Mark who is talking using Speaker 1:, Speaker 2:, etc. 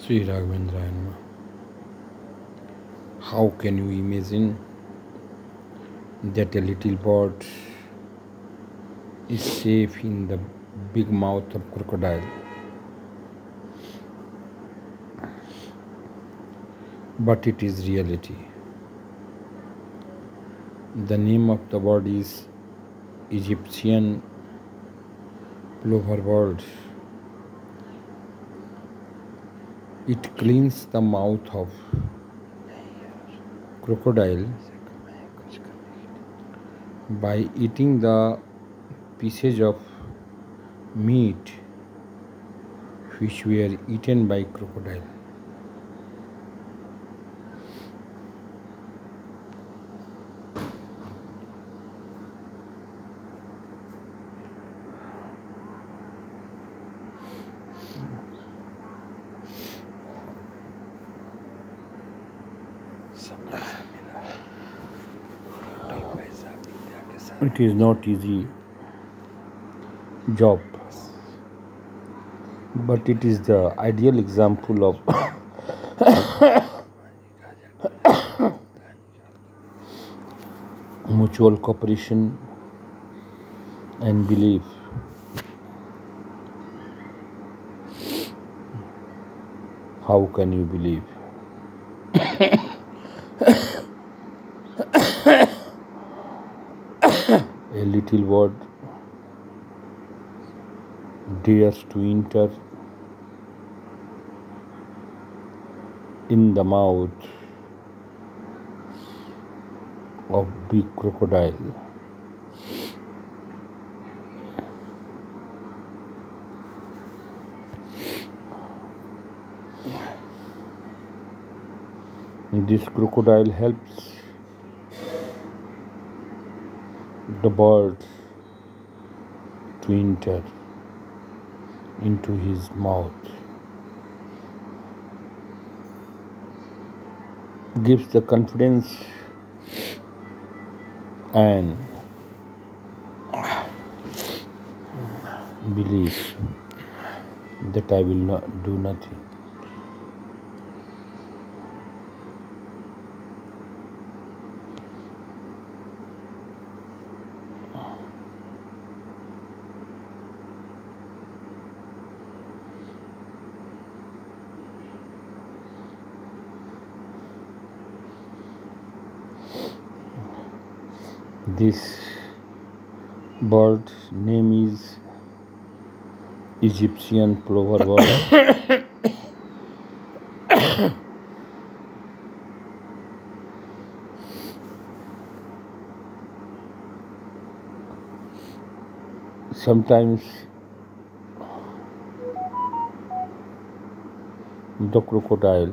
Speaker 1: Sri Raghavendra, how can you imagine that a little bird is safe in the big mouth of crocodile? But it is reality. The name of the bird is Egyptian Plover bird. It cleans the mouth of crocodile by eating the pieces of meat which were eaten by crocodile. It is not easy job, but it is the ideal example of mutual cooperation and belief. How can you believe? A little bird dares to enter in the mouth of big crocodile. This crocodile helps the bird to enter into his mouth, gives the confidence and belief that I will not do nothing. This bird's name is Egyptian plover bird. Sometimes the crocodile